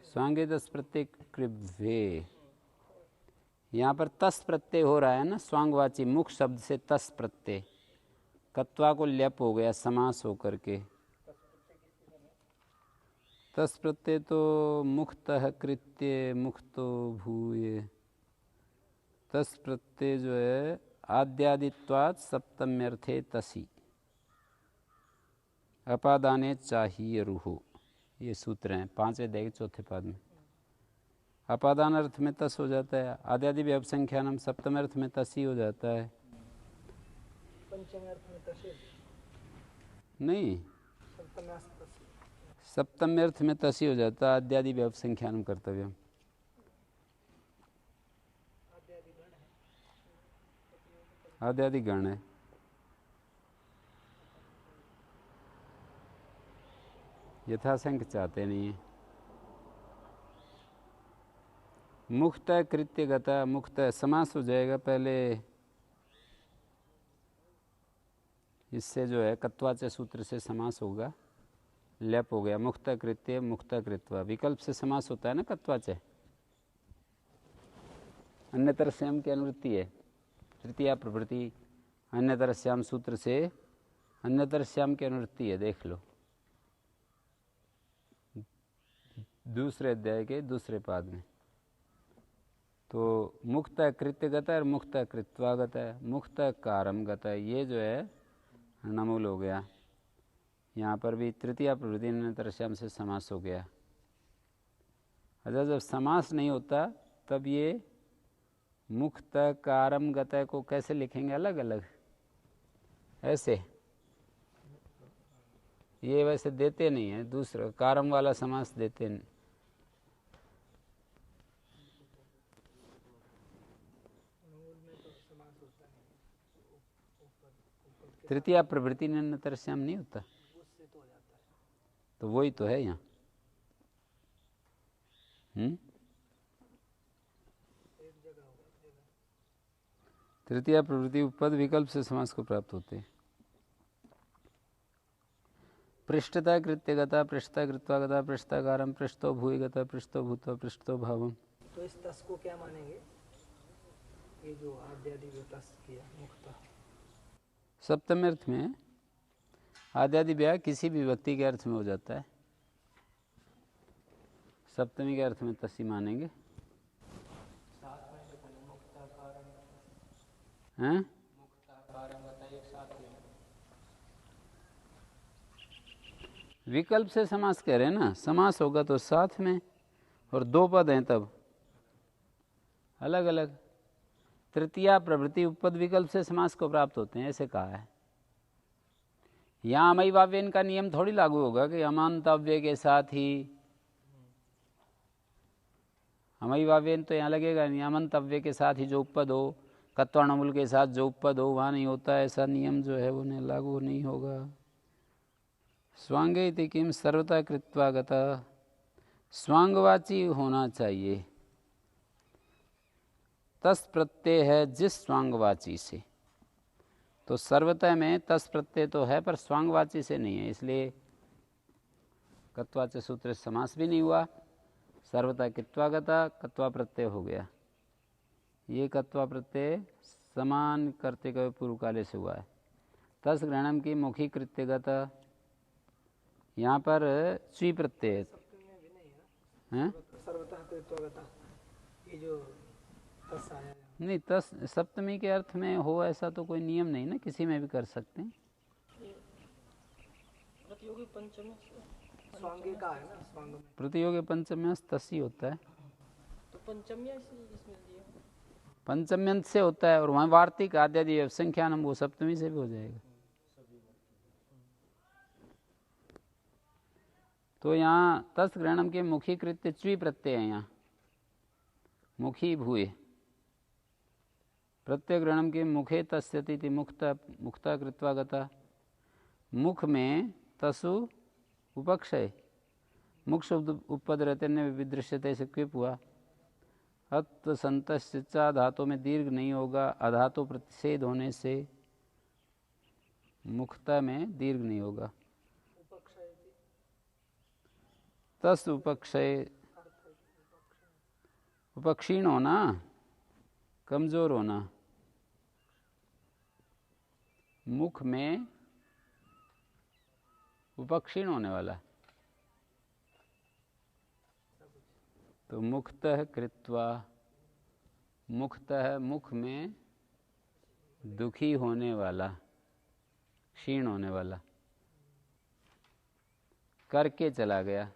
स्वांगे तस प्रत्यय कृभ्वे, यहाँ पर तस प्रत्यय हो रहा है ना, स्वांगवाची मुख शब्द से तस प्रत्यय, कत्वा को ल्यप हो गया समास होकर के। तस प्रत्यय तो मुक्तः कृत्य मुक्तो भूये, तस प्रत्यय जो है आद्यादित्वात् सप्तम्यर्थे तसी, अपादाने चाहिए रुहो, ये सूत्र हैं 5वें अध्याय के 4थे पद में। अपादान अर्थ में तस हो जाता है, आद्यादि व्यवसंख्यानम सप्तम अर्थ में तसी हो जाता है। पंचम अर्थ में तसे नहीं, सप्तम अर्थ में तसी हो जाता है, आद्यादि व्यवसंख्यानम कर्तव्यम। आद्यादि गण है, यथासंख्य चाहते नहीं है। मुक्त कृत्यगता, मुक्त समास हो जाएगा पहले, इससे जो है कत्वाचे सूत्र से समास होगा, लेप हो गया, मुक्त कृत्य मुक्त कृत्वा। विकल्प से समास होता है ना कत्वाचे, अन्यतर श्याम की अनुवृत्ति है, तृतीया प्रवृत्ति अन्यतर श्याम सूत्र से अन्यतर श्याम की अनुवृत्ति है, देख लो दूसरे अध्याय के दूसरे पाद में। तो मुक्त कृत्यगत और मुक्त कृत्वागत है, मुक्त कारमगत है, ये जो है नमूल हो गया। यहाँ पर भी तृतीया प्रवृत्ति अन्यतर श्याम से समास हो गया। अच्छा, जब समास नहीं होता तब ये मुक्त कारम गतय को कैसे लिखेंगे अलग अलग, ऐसे ये वैसे देते नहीं है, दूसरा कारम वाला समास देते नहीं। तृतीया प्रवृत्ति अन्यतर श्याम नहीं होता, तो वही तो है यहाँ। तृतीया प्रवृत्ति उपपद विकल्प से समास को प्राप्त होते हैं। पृष्ठता कृत्यगता, पृष्ठता कृत्वागता, पृष्ठाकारम, पृष्ठो भूयगता, पृष्ठो भूत्वा, पृष्ठो भावम। तो इस तस को क्या मानेंगे, ये जो आद्यादि जो तस किया मुक्त, सप्तम अर्थ में आद्यादि व्याह किसी भी व्यक्ति के अर्थ में हो जाता है, सप्तमी के अर्थ में तसी मानेंगे। हैं? विकल्प से समास कह रहे हैं ना, समास होगा तो साथ में, और दो पद हैं तब अलग अलग। तृतीया प्रवृत्ति उपपद विकल्प से समास को प्राप्त होते हैं, ऐसे कहा है। यहाँ अमय वाव्यन का नियम थोड़ी लागू होगा कि अमांतव्य के साथ ही, अमय वाव्यन तो यहाँ लगेगा नहीं, अमंतव्य के साथ ही जो उपपद हो, कत्वाणमूल के साथ जो उपपद हो वहाँ नहीं होता, ऐसा नियम जो है वो लागू नहीं होगा। स्वांगे इति किम सर्वथा कृत्वागता, स्वांगवाची होना चाहिए। तस प्रत्यय है जिस स्वांगवाची से, तो सर्वतः में तस प्रत्यय तो है पर स्वांगवाची से नहीं है, इसलिए कत्वाचे सूत्र समास भी नहीं हुआ। सर्वथा कृत्वागता कत्वा प्रत्यय हो गया। ये कत्वा प्रत्यय समान करते हुए पूर्व काले से हुआ है। तस ग्रहणम की मुखी कृत्यगत, यहाँ पर स्वी प्रत्यय है, सर्वतः कृत्वागता, ये जो तस आया नहीं, तस सप्तमी के अर्थ में हो ऐसा तो कोई नियम नहीं ना, किसी में भी कर सकते हैं। प्रतियोगी पंचम स्वांगे का है ना, स्वांग में प्रतियोगी पंचम्य तसी होता है, तो पंचम्य इसमें दिया, पंचम्यंत से होता है, और वहाँ वार्तिक आद्यादि संख्यानम वो सप्तमी से भी हो जाएगा। तो यहाँ तस ग्रहणम के मुखी कृत्य च्वी प्रत्यय है, यहाँ मुखी भूये प्रत्यय ग्रहणम के मुखे तस्यति मुक्ता मुक्ता कृत्वागता, मुख में तसु उपक्षय, मुख शब्द उपपद रहते न विदृश्यते से क्विप हुआ। अत्व संतश्चा धातु में दीर्घ नहीं होगा, अधातु प्रतिषेध होने से मुखता में दीर्घ नहीं होगा। तस उपक्षय उपक्षीण होना, कमजोर होना। मुख में उपक्षीण होने वाला। तो मुखतः कृत्वा, मुखतः मुख में दुखी होने वाला, क्षीण होने वाला, करके चला गया।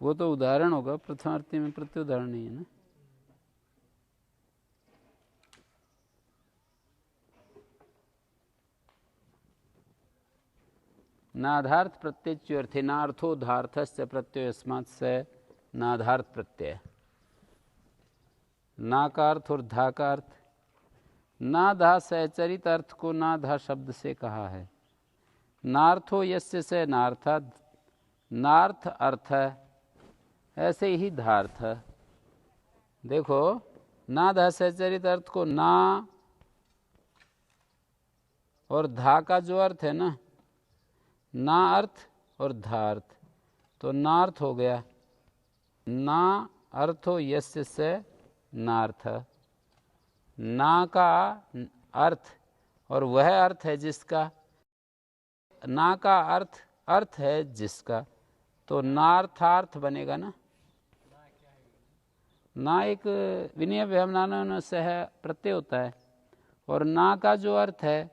वो तो उदाहरण होगा, प्रथमार्थी में प्रत्युदाहरण नहीं है ना। नाधार्थ प्रत्यय च्यर्थे नार्थो धार्थस्य प्रत्यय अस्मात् से नाधार्थ प्रत्यय। ना का अर्थ और धा का अर्थ, ना धा सहचरित अर्थ को ना धा शब्द से कहा है। नार्थो यस्य से नार्था, नार्थ अर्थ है, ऐसे ही धार्थ। देखो ना धा सहचरित अर्थ को ना और धा का जो अर्थ है ना, ना अर्थ और धा अर्थ, तो नार्थ हो गया। ना अर्थो यस्य से नार्थ, ना का अर्थ और वह अर्थ है जिसका, ना का अर्थ अर्थ है जिसका, तो नार्थार्थ बनेगा ना। ना एक विनय व्यवधान सह प्रत्यय होता है, और ना का जो अर्थ है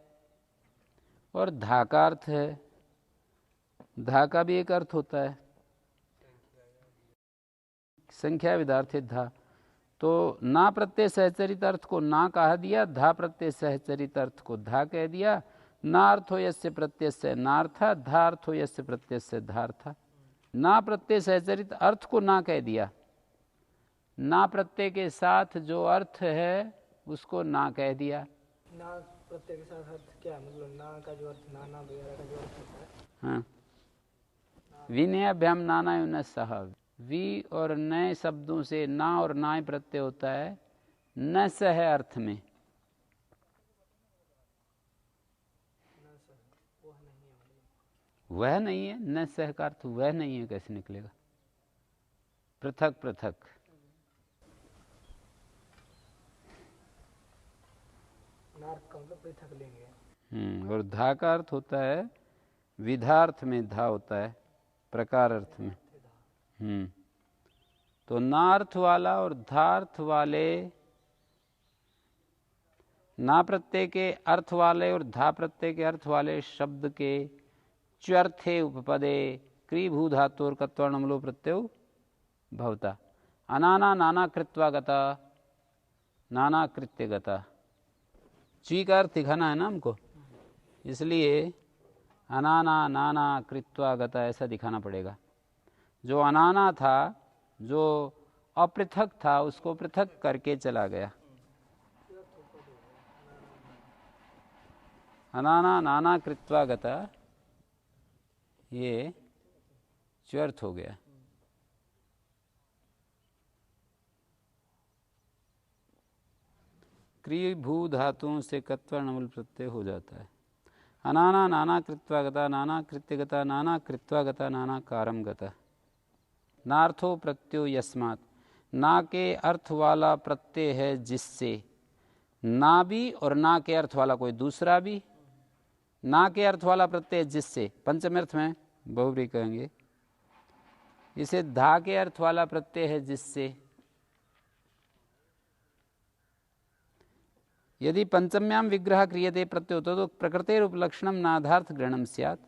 और धा का अर्थ है, धा का भी एक अर्थ होता है, संख्या विधार्थित धा। तो ना प्रत्यय सहचरित अर्थ को ना कह दिया, धा प्रत्यय सहचरित अर्थ को धा कह दिया। ना अर्थो यस्य प्रत्यय से नार्था, धा अर्थो यस्य प्रत्यय से धार्था। ना प्रत्यय सहचरित अर्थ को ना कह दिया, ना प्रत्यय के साथ जो अर्थ है उसको ना कह दिया। ना प्रत्यय के साथ अर्थ क्या, मतलब ना का जो अर्थ नाना वगैरह का जो अर्थ होता है। हाँ, विनयाभ्याम नाना युन सह, वी और नए शब्दों से ना और नाय प्रत्यय होता है न सह अर्थ में। वह नहीं है, न सह का अर्थ वह नहीं है, कैसे निकलेगा? पृथक पृथक। नार्थ का मतलब पृथक लेंगे। और धा का अर्थ होता है विधार्थ में धा होता है, प्रकार अर्थ में। तो नार्थ वाला और धार्थ वाले, ना प्रत्यय के अर्थ वाले और धा प्रत्यय के अर्थ वाले शब्द के च्वर्थे उपपदे क्रीभू धातु और कत्वर्णमलो प्रत्यय भवता। अनाना नाना कृत्वा गता, नाना कृत्य गता। ची का अर्थ दिखाना है ना हमको, इसलिए अनाना नाना कृत्वा गता ऐसा दिखाना पड़ेगा। जो अनाना था, जो अपृथक था, उसको पृथक करके चला गया। अनाना नाना कृत्वा गता, ये च्वर्थ हो गया। क्रिय भू धातुओं से कत्वर्णमूल प्रत्यय हो जाता है। अनाना नाना कृत्वा गता, नाना कृत्यगता, नाना कृत्वा गता, नाना कारम गता। नार्थो प्रत्ययो यस्मात्, ना के अर्थ वाला प्रत्यय है जिससे, ना भी और ना के अर्थ वाला कोई दूसरा भी, ना के अर्थ वाला प्रत्यय जिससे, पंचम अर्थ में बहुव्रीहि कहेंगे इसे। धा के अर्थ वाला प्रत्यय है जिससे। यदि पंचम्याम विग्रह क्रियते प्रत्यय तो प्रकृतेर उपलक्षणम नाधार्थ ग्रहणम स्यात्।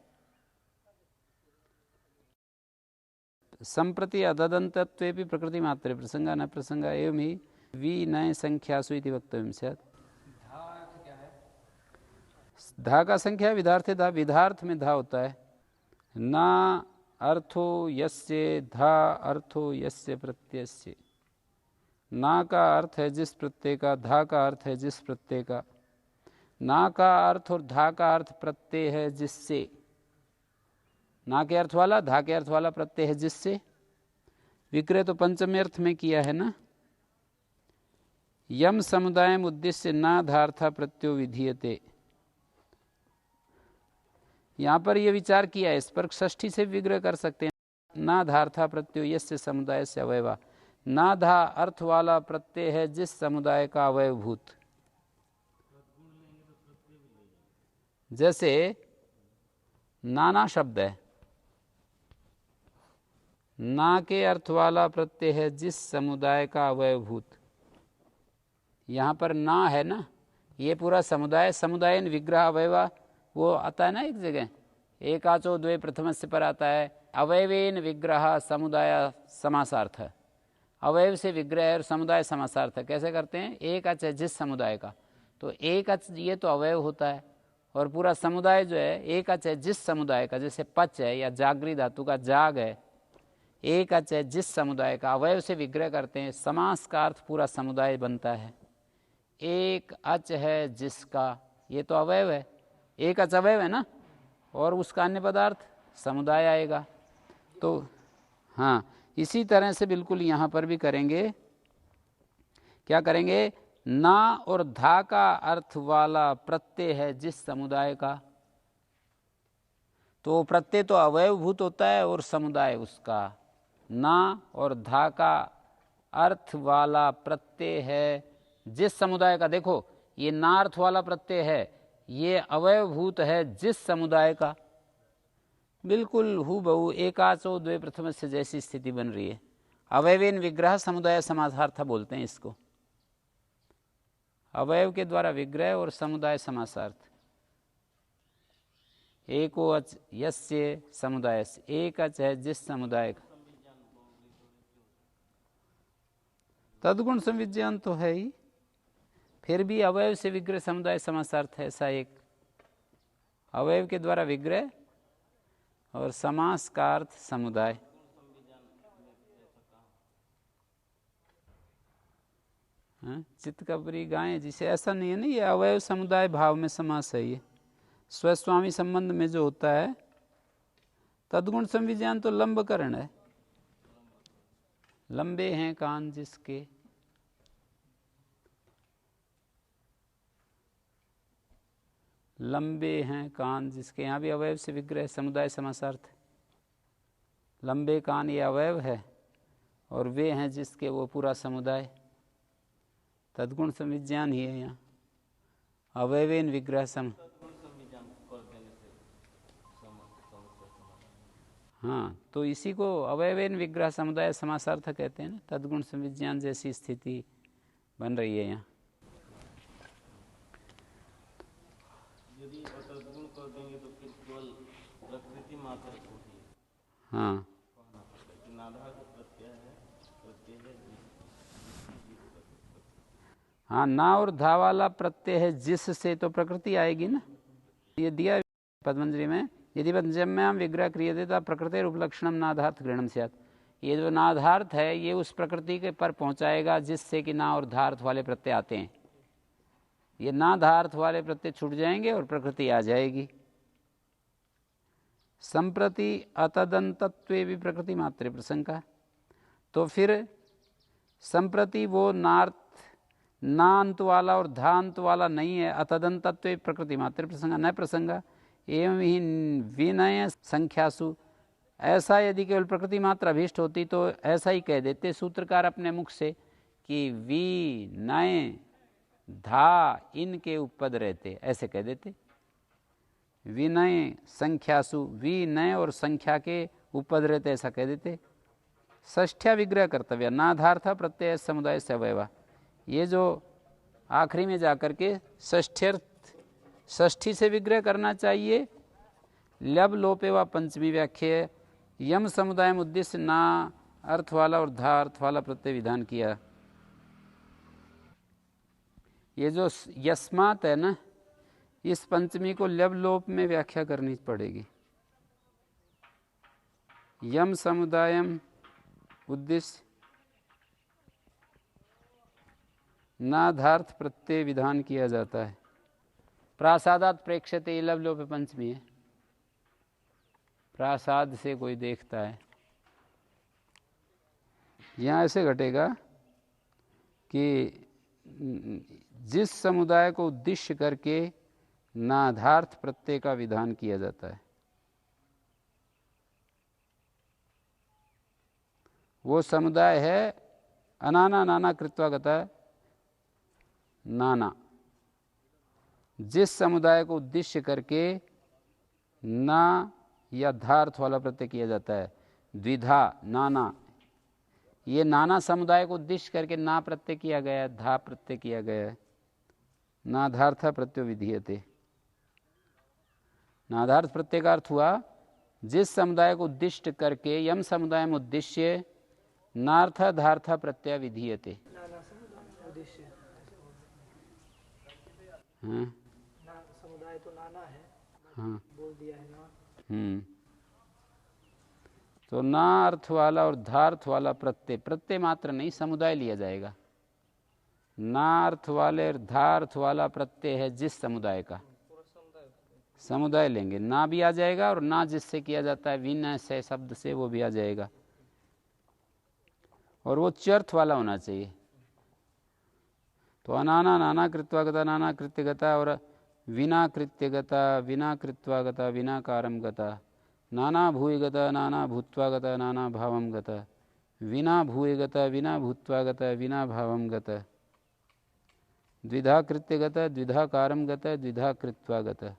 संप्रति अददन्तत्वेपि प्रकृति मात्रे प्रसंगा न प्रसंगा एवं ही वि नए संख्यासु इति वक्तव्यं स्यात्। धा का संख्या विधार्थे धा, विधार्थ में धा होता है। ना अर्थो यस्य, धा अर्थो यस्य प्रत्ययस्य। ना का अर्थ है जिस प्रत्यय का, धा का अर्थ है जिस प्रत्यय का। ना का अर्थ और धा का अर्थ प्रत्यय है जिससे, ना के अर्थ वाला धा के अर्थ वाला प्रत्यय है जिससे। विक्रय तो पंचमे अर्थ में किया है ना। यम समुदाय उद्देश्य ना धार्था प्रत्यो विधीयते, यहाँ पर ये विचार किया है, इस पर षष्ठी से विग्रह कर सकते हैं। नाधार्था प्रत्ययो यस्य समुदाय से अवयवा, नाधा अर्थ वाला प्रत्यय है जिस समुदाय का अवयवभूत। जैसे नाना शब्द है, ना के अर्थ वाला प्रत्यय है जिस समुदाय का अवयवभूत। यहाँ पर ना है ना, ये पूरा समुदाय, समुदायन विग्रह अवयवा वो आता है ना एक जगह, एकाचो द्वे प्रथमस्य पर आता है, अवयवेन विग्रह समुदाय समासार्थ। अवयव से विग्रह और समुदाय समासार्थ कैसे करते हैं? एक अच है जिस समुदाय का, तो एक अच ये तो अवयव होता है, और पूरा समुदाय जो है एक अच है जिस समुदाय का, जैसे पच है या जागरी धातु का जाग है, एक अच है जिस समुदाय का, अवयव से विग्रह करते हैं, समास का अर्थ पूरा समुदाय बनता है। एक अच है जिसका, ये तो अवयव है, एक अच अवयव है ना, और उसका अन्य पदार्थ समुदाय आएगा। तो हाँ, इसी तरह से बिल्कुल यहाँ पर भी करेंगे। क्या करेंगे? ना और धा का अर्थ वाला प्रत्यय है जिस समुदाय का, तो प्रत्यय तो अवयवभूत होता है और समुदाय उसका। ना और धा का अर्थ वाला प्रत्यय है जिस समुदाय का, देखो ये ना अर्थ वाला प्रत्यय है, ये अवयवभूत है जिस समुदाय का। बिल्कुल हूबहू एकाचो द्वे प्रथम से जैसी स्थिति बन रही है। अवयवेन विग्रह समुदाय समासार्थ बोलते हैं इसको, अवयव के द्वारा विग्रह और समुदाय समासार्थ। एको अच यस्य समुदाय, एक अच है जिस समुदाय का। तद्गुण संविज्ञान तो है ही, फिर भी अवयव से विग्रह समुदाय समासार्थ है, ऐसा एक अवयव के द्वारा विग्रह और समास का अर्थ समुदाय। चित्तकबरी गायें जिसे, ऐसा नहीं है ना, ये अवयव समुदाय भाव में समास है। ये स्वस्वामी संबंध में जो होता है, तद्गुण संविज्ञान तो लंबकरण है, लंबे हैं कान जिसके। लंबे हैं कान जिसके, यहाँ भी अवयव से विग्रह समुदाय समासार्थ। लंबे कान ये अवयव है, और वे हैं जिसके वो पूरा समुदाय। तद्गुण संविज्ञान ही है यहाँ, अवयवेन विग्रह सम। हाँ, तो इसी को अवयवेन विग्रह समुदाय समासार्थ कहते हैं ना। तद्गुण संविज्ञान जैसी स्थिति बन रही है यहाँ। यदि तद्गुण कर देंगे तो फिर केवल प्रकृति मात्र होगी। हाँ, हाँ, ना और धा वाला प्रत्यय है जिससे, तो प्रकृति आएगी ना। ये दिया पद्मंजलि में, यदि पंचम्याम विग्रह क्रियते तथा प्रकृति उपलक्षणम नाधार्थ गृहणम स्यात्। ये जो नाधार्थ है ये उस प्रकृति के पर पहुंचाएगा जिससे कि ना और धार्थ वाले प्रत्यय आते हैं। ये ना धार्थ वाले प्रत्यय छूट जाएंगे और प्रकृति आ जाएगी। संप्रति अतदंतत्वे भी प्रकृति मात्र प्रसंगा, तो फिर संप्रति वो नार्थ नांत वाला और धांत वाला नहीं है, अतदंतत्वे प्रकृति मात्र प्रसंगा न प्रसंगा एवं ही विनय संख्यासु। ऐसा यदि केवल प्रकृति मात्र अभीष्ट होती तो ऐसा ही कह देते सूत्रकार अपने मुख से कि वी नय धा इनके उपपद रहते, ऐसे कह देते। विनय संख्यासु, विनय और संख्या के उपपद रहते, ऐसा कह देते। षष्ठ्या विग्रह कर्तव्य, नाधार्थ प्रत्यय समुदाय से अवयवा। ये जो आखिरी में जाकर के षष्ठी से विग्रह करना चाहिए। लब लोपे व पंचमी व्याख्या, यम समुदाय में उद्देश्य ना अर्थ वाला और धा अर्थ वाला प्रत्यय विधान किया। ये जो यस्मात है ना, इस पंचमी को लब लोप में व्याख्या करनी पड़ेगी। यम समुदायम उद्देश्य नाधार्थ प्रत्यय विधान किया जाता है। प्रासादात प्रेक्षते, ये लब लोप पंचमी है। प्रासाद से कोई देखता है, यहाँ ऐसे घटेगा कि जिस समुदाय को उद्देश्य करके नाधार्थ प्रत्यय का विधान किया जाता है। वो समुदाय है अनाना नाना कृत्वागता नाना। जिस समुदाय को उद्देश्य करके ना या धार्थ वाला प्रत्यय किया जाता है, द्विधा नाना, ये नाना समुदाय को उद्देश्य करके ना प्रत्यय किया गया है, धा प्रत्यय किया गया है। नाधार्थ प्रत्यय विधीयते। नाधार्थ प्रत्यय का अर्थ हुआ जिस समुदाय को उद्दिष्ट करके यम समुदाय में उद्देश्य नार्थ धार्थ प्रत्यय विधीयते। नाना समुदाय उद्देश्य हाँ ना समुदाय तो नाना है, हाँ बोल दिया है ना। तो ना अर्थ वाला और धार्थ वाला प्रत्यय, प्रत्यय मात्र नहीं समुदाय लिया जाएगा। ना अर्थ वाले और धार्थ वाला प्रत्यय है जिस समुदाय का, समुदाय लेंगे, ना भी आ जाएगा और ना जिससे किया जाता है विनय से शब्द से वो भी आ जाएगा, और वो चर्थ वाला होना चाहिए। तो अनाना नाना कृत्वागता नाना कृत्यगता और विना कृत्यगता विना कृत्वागता विना कारम गता, नाना भूयगता नाना भूत्वागता नाना भावम गता, विना भूयगता विना भूत्वागता विना भावम गता, द्विधा कृत्यगता द्विधा कारम गता द्विधा कृत्वागता,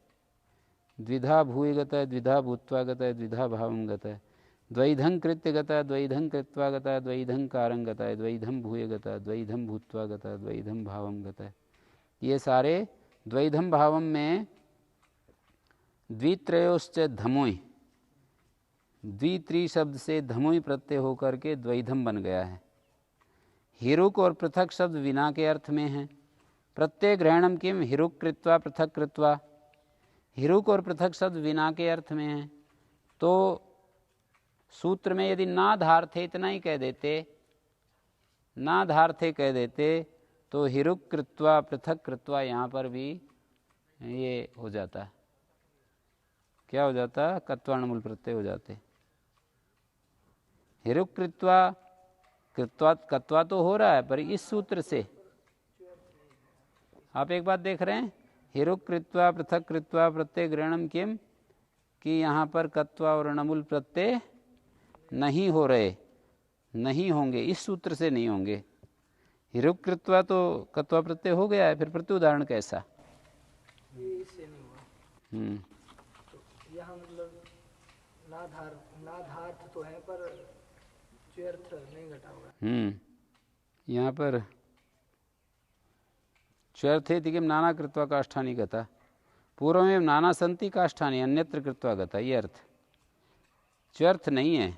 द्विधा भूयगता द्विधा भूत्वागता द्विधा भावम गता, द्वैधं कृत्यगता द्वैधं कृत्वागता द्वैधं कारं गता, द्वैधं भूयगता द्वैधं भूत्वागता द्वैधं भावं गता। ये सारे द्वैधं भावम में द्वित्रयोश्च धमोय, द्वित्री शब्द से धमोय प्रत्यय होकर के द्वैधम बन गया है। हिरुक और पृथक शब्द विना के अर्थ में है। प्रत्यय ग्रहणम किम हिरुक कृत्वा पृथक कृत्वा, हिरुक और पृथक शब्द विना के अर्थ में है। तो सूत्र में यदि ना धार थे इतना ही कह देते, ना धार थे कह देते, तो हिरुक कृत्वा पृथक कृत्वा यहाँ पर भी ये हो जाता, क्या हो जाता, कत्वाणमूल प्रत्यय हो जाते। हिरुक कृत्वा कृत्वा कत्वा तो हो रहा है, पर इस सूत्र से आप एक बात देख रहे हैं, हिरुक कृत्वा पृथक कृत्वा प्रत्यय ग्रहणम किम, कि यहाँ पर कत्वा और णमूल प्रत्यय नहीं हो रहे, नहीं होंगे, इस सूत्र से नहीं होंगे। हिरुक कृत्वा तो कत्वा प्रत्यय हो गया है, फिर प्रत्युदाहरण कैसा, ये इससे नहीं हुआ। तो यहाँ मतलब नाधार्थ तो है पर च्यर्थ नहीं घटा हुआ। यहाँ पर च्यर्थे किम नाना कृत्वा काष्ठानी गता, पूर्व में नाना संति काष्ठानी अन्यत्र कृत्वा गता, ये अर्थ च्यर्थ नहीं है।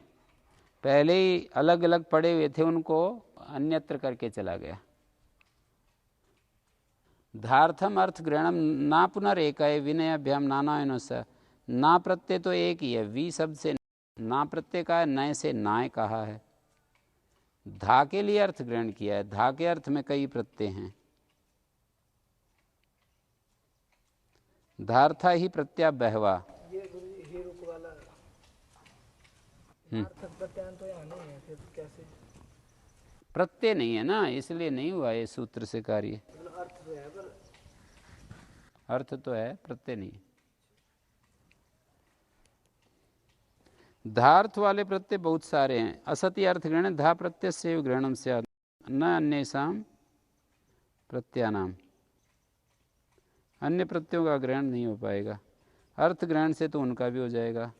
पहले ही अलग अलग पड़े हुए थे, उनको अन्यत्र करके चला गया। धार्थम अर्थ ग्रहणम ना पुनरेकाय विनयाभ्याम नानायनो स, ना प्रत्यय तो एक ही है, वी शब्द से ना प्रत्यय का है, नय से नाय कहा है। धा के लिए अर्थ ग्रहण किया है, धा के अर्थ में कई प्रत्यय हैं। धार्था ही प्रत्या बहवा, ये गुरुजी हिरुक वाला नार्थक प्रत्यान तो यहाँ नहीं है, फिर कैसे? प्रत्यय नहीं है ना, इसलिए नहीं हुआ ये सूत्र से कार्य। मतलब अर्थ तो है पर अर्थ तो है, प्रत्यय नहीं। धार्थ वाले प्रत्यय बहुत सारे हैं। असत्य अर्थ ग्रहण धा प्रत्यय से ग्रहणम से न अन्येषाम प्रत्यानाम, अन्य प्रत्ययों का ग्रहण नहीं हो पाएगा। अर्थ ग्रहण से तो उनका भी हो जाएगा।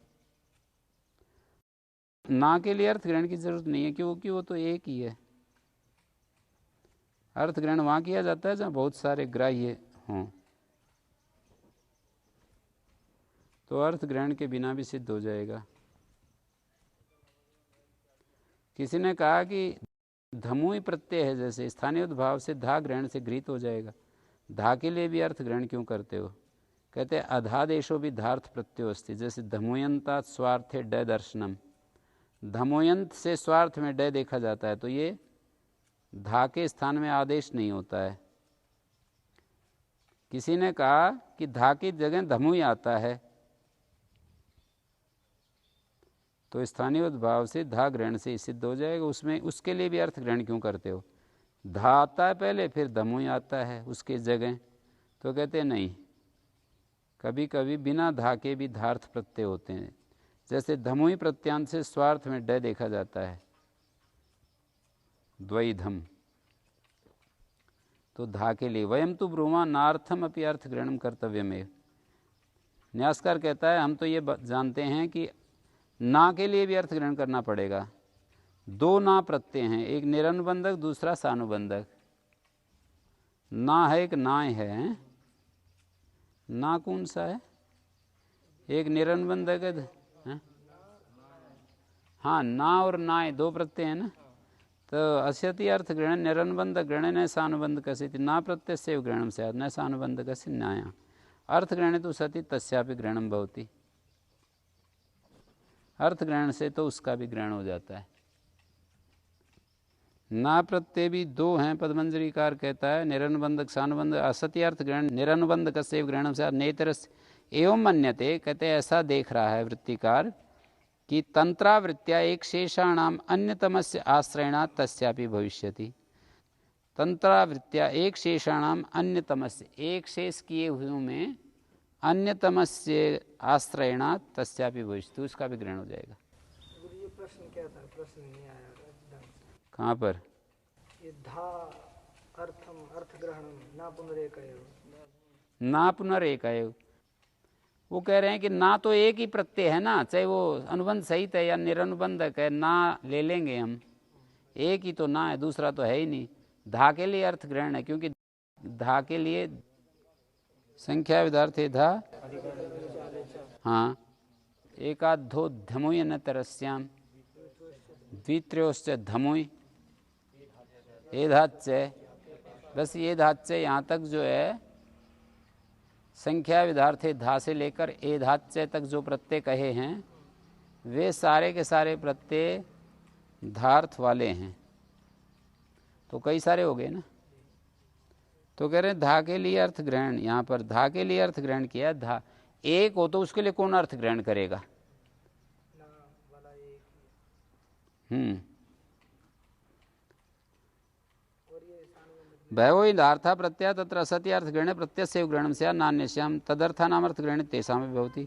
ना के लिए अर्थ ग्रहण की जरूरत नहीं है, क्योंकि वो तो एक ही है। अर्थ ग्रहण वहाँ किया जाता है जहाँ बहुत सारे ग्राह्य हों, तो अर्थ ग्रहण के बिना भी सिद्ध हो जाएगा। किसी ने कहा कि धमुई प्रत्यय है, जैसे स्थानीय भाव से धा ग्रहण से गृहीत हो जाएगा, धा के लिए भी अर्थ ग्रहण क्यों करते हो? कहते हैं अधादेशो भी धार्थ प्रत्यय अस्ति, जैसे धमोयंता स्वार्थे ड दर्शनम, धमोयंत से स्वार्थ में ड देखा जाता है, तो ये धा के स्थान में आदेश नहीं होता है। किसी ने कहा कि धा की जगह धमुई आता है, तो स्थानीय भाव से धा ग्रहण से सिद्ध हो जाएगा। उसमें उसके लिए भी अर्थ ग्रहण क्यों करते हो? धा आता है पहले, फिर धमुई आता है उसके जगह, तो कहते हैं नहीं, कभी कभी बिना धा के भी धार्थ प्रत्यय होते हैं। जैसे धमुई प्रत्यांत से स्वार्थ में ड देखा जाता है, द्वैधम। तो धा के लिए वयम तो ब्रूमा नार्थम अपि अर्थ ग्रहणम कर्तव्यमेव। न्यासकार कहता है हम तो ये जानते हैं कि ना के लिए भी अर्थ ग्रहण करना पड़ेगा। दो ना प्रत्यय हैं, एक निरनुबंधक दूसरा सानुबंधक। ना है एक नाय है, ना कौन सा है? एक निरनुबंधक है। हाँ, ना और नाय दो प्रत्यय है ना। तो अस्यति अर्थ ग्रहण निरनुबंध ग्रहण सानुबंध कसित ना प्रत्यय से ग्रहणम स्यात् न सानुबंध कस्य न्याय अर्थ ग्रहण तो सति तस्यापि ग्रहणम भवति। अर्थ ग्रहण से तो उसका भी ग्रहण हो जाता है। ना प्रत्यय भी दो हैं, पदमंजरीकार कहता है निरनुबंधक सानुबंध असत्य अर्थ ग्रहण निरनुबंध कस्य ग्रहणम स्यात् नेतरस्य एवं मन्यते। कहते ऐसा देख रहा है वृत्तिकार कि तंत्रावृत्त्या एक शेषाणाम अन्यतमस्य आश्रयणात् तस्यापि भविष्यति। तंत्रावृत्त्या एक शेषाणाम अन्यतमस्य, एक शेष किए हुए में अन्यतमस्य आश्रयणात् तस्यापि भविष्यति, उसका भी ग्रहण हो जाएगा। ये प्रश्न क्या था? प्रश्न नहीं आया ढंग से। कहाँ पर? ये धा अर्थम अर्थ ग्रहणम ना पुनरेकएव। ना पुनरेकएव वो कह रहे हैं कि ना तो एक ही प्रत्यय है ना, चाहे वो अनुबंध सहित है या निरनुबंधक है, ना ले लेंगे हम। एक ही तो ना है, दूसरा तो है ही नहीं। धा के लिए अर्थ ग्रहण है, क्योंकि धा के लिए संख्या विधार्थ है धा। हाँ, एकाधो धमुय न तरस्याम द्वित्र्योश्च धमुय ये धाच्य। बस ये धाच्य यहाँ तक जो है संख्या विधार्थे धा से लेकर ए धाच्य तक जो प्रत्यय कहे हैं वे सारे के सारे प्रत्यय धार्थ वाले हैं। तो कई सारे हो गए ना। तो कह रहे हैं धा के लिए अर्थ ग्रहण, यहाँ पर धा के लिए अर्थ ग्रहण किया। धा एक हो तो उसके लिए कौन अर्थ ग्रहण करेगा? भयो लार्था प्रत्यय तत्र असत्य अर्थ ग्रहणे प्रत्यस्य ग्रहणम स्यात् नान्यस्याम तदर्थानाम अर्थ ग्रहणे तेषामपि भवति।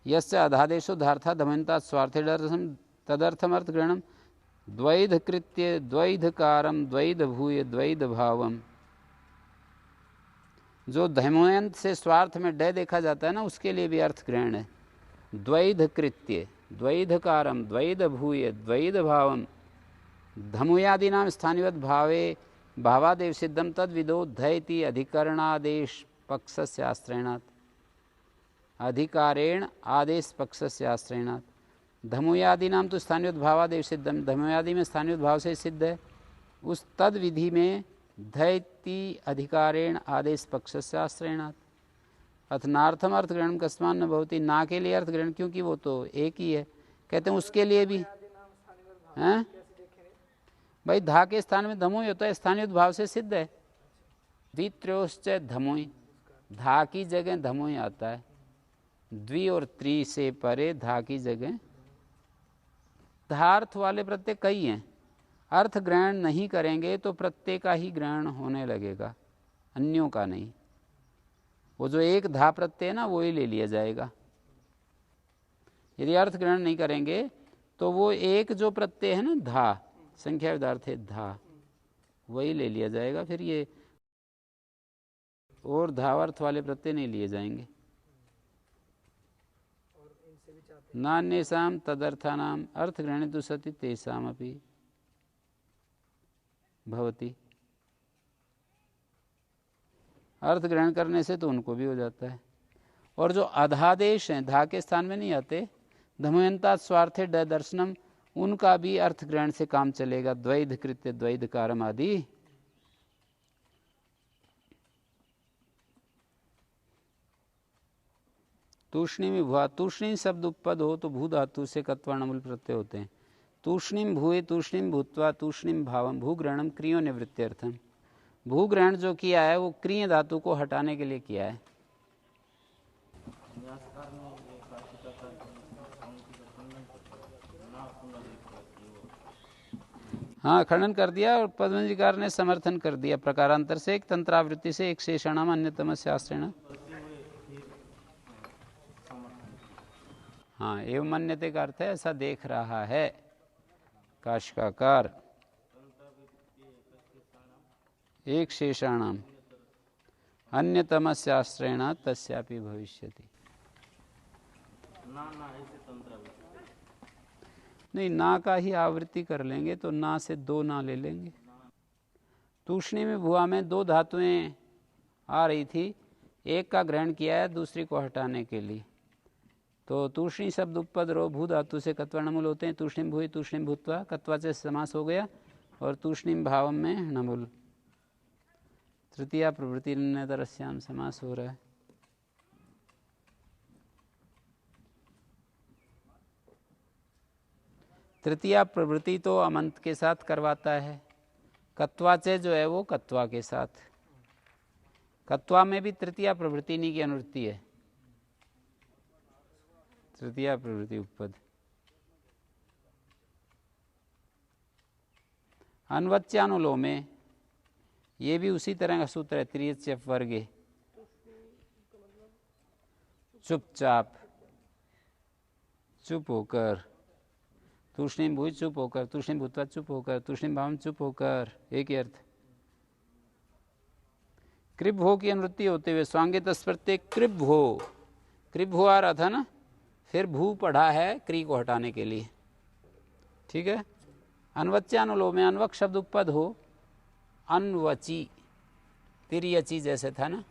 यस्य अधादेशो धार्था दमयन्तात् स्वार्थेडर्थम तदर्थम अर्थ ग्रहणम द्वैध कृत्य द्वैधकारम द्वैध भूय द्वैध भावम। जो धमयंत से स्वार्थ में डय देखा जाता है ना, उसके लिए भी अर्थ ग्रहण है। द्वैध कृत्य द्वैधकारम द्वैध भूय द्वैध भावम धमुयादि नाम स्थानिवत भावे भावादेव सिद्धम तद विदो धयति अधिकरणादेश पक्षस्य आश्रयणात् अधिकारेण आदेश पक्षस्य आश्रयणात्। धमुयादि नाम तो स्थानिवत भावादेव सिद्धम, धमुयादि में स्थानिवत भाव से सिद्ध है। उस तद विधि में धयति अधिकारेण आदेश पक्षस्य आश्रयणात् अथनार्थम अर्थ ग्रहण कस्मान न भवति। ना के लिए अर्थ ग्रहण, क्योंकि वो तो एक ही है। कहते हैं उसके लिए भी हैं भाई, धा के स्थान में धमुई होता है, स्थानीय भाव से सिद्ध है। द्वित्र्योश्च धमुई, धा की जगह धमुई आता है। द्वि और त्रि से परे धा की जगह धार्थ वाले प्रत्यय कई हैं। अर्थ ग्रहण नहीं करेंगे तो प्रत्यय का ही ग्रहण होने लगेगा, अन्यों का नहीं। वो जो एक धा प्रत्यय है ना, वो ही ले लिया जाएगा। यदि अर्थ ग्रहण नहीं करेंगे तो वो एक जो प्रत्यय है ना धा, संख्या विधार्थ है धा, वही ले लिया जाएगा। फिर ये और धावर्थ वाले प्रत्यय नहीं लिए जाएंगे। नान्येषां तदर्थानाम अर्थ ग्रहणे तु सति तेषामपि भवति। अर्थ ग्रहण करने से तो उनको भी हो जाता है। और जो अधादेश हैं, धा के स्थान में नहीं आते, धमयंता स्वार्थे दर्शनम, उनका भी अर्थ ग्रहण से काम चलेगा। द्वैध कृत्य द्वैध कारम आदि। तूष्णी में भुआ, तूष्णी शब्द उपपद हो तो भू धातु से कत्वाणमूल प्रत्यय होते हैं। तूष्णीम भूए तूष्णीम भूत्वा तूष्णीम भावम भूग्रहणम क्रियो निवृत्त्यर्थम। भूग्रहण जो किया है वो क्रिय धातु को हटाने के लिए किया है। हाँ, खंडन कर दिया और पद्मजीकार ने समर्थन कर दिया प्रकारांतर से। एक तंत्रावृत्ति से एक शेषाणाम अन्यतम शास्त्रेण। हाँ, एवं मान्यते का अर्थ है ऐसा देख रहा है काशिकाकार। एक शेषाणाम अन्यतमस्याश्रयेण तस्यापि भविष्यति। ना ना ऐसे तंत्र नहीं, ना का ही आवृत्ति कर लेंगे तो ना से दो ना ले लेंगे। तूष्णी में भुआ में दो धातुएं आ रही थी, एक का ग्रहण किया है दूसरी को हटाने के लिए, तो तूष्णी शब्द उपपद रो भू धातु से कत्वर्णमूल होते हैं। तूष्णीम भूय तूष्णीम भूत्वा कत्वा से समास हो गया और तूष्णीम भावम में णमूल तृतीया प्रवृत्ति तरस्याम समास हो रहा है। तृतीया प्रवृत्ति तो अमंत के साथ करवाता है, कत्वाचे जो है वो कत्वा के साथ। कत्वा में भी तृतीया प्रवृत्ति नहीं की अनुवृत्ति है, तृतीया प्रवृत्ति उपपद। अन्वच्यानुलोमे ये भी उसी तरह का सूत्र है, त्रियच्यप वर्गे, चुपचाप, चुप होकर, तूष्णीम भूय चुप होकर, तूष्णीम भूत्वा चुप होकर, तूष्णीम भावम चुप होकर, एक ही अर्थ। कृब हो की अनुवृत्ति होते हुए स्वांगे तस्प्रत्यय कृब हो, कृब हो आ रहा था ना, फिर भू पढ़ा है क्री को हटाने के लिए, ठीक है। अनवच्यानुलोम में अनवक शब्द उपपद हो, अनवची तिर्यची जैसे था ना,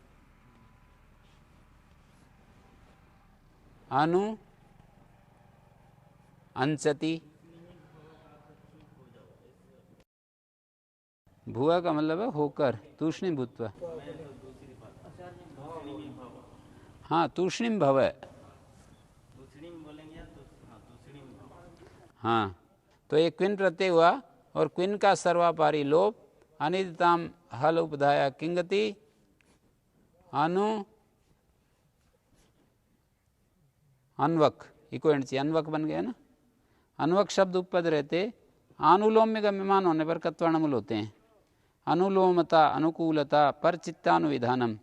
अनु अंचति, भुआ का मतलब है होकर, तूष्णीम भूत्वा। हाँ तूष्णीम भव है, हाँ तो एक क्विन प्रत्यय हुआ और क्विन का सर्वापारी लोप, अनिदिताम हल उपधाया किंगति, अनु अनवक इको एंड ची, अनवक बन गया ना। अनवक शब्द उपपद रहते, अनुलोम में गम्यमान होने पर कत्वर्णमूल होते हैं। अनुलोमता अनुकूलता पर चित्तानुविधानम,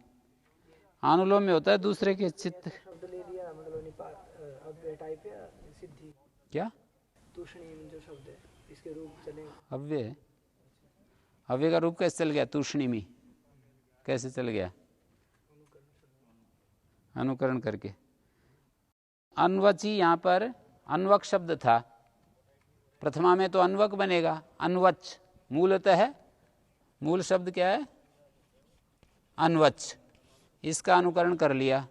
अनुलोम में होता है दूसरे के चित्त। शब्द ले लिया मतलब निपात अव्यय टाइप या सिद्धि, क्या तूष्णीम जो शब्द है इसके रूप चलेंगे। अव्यय, अव्यय का रूप कैसे चल गया, तूष्णीमी कैसे चल गया, अनुकरण करके। अनवची यहाँ पर अनवक शब्द था, प्रथमा में तो अनवक बनेगा, अनवच मूलतः है, मूल शब्द क्या है अनवच, इसका अनुकरण कर लिया,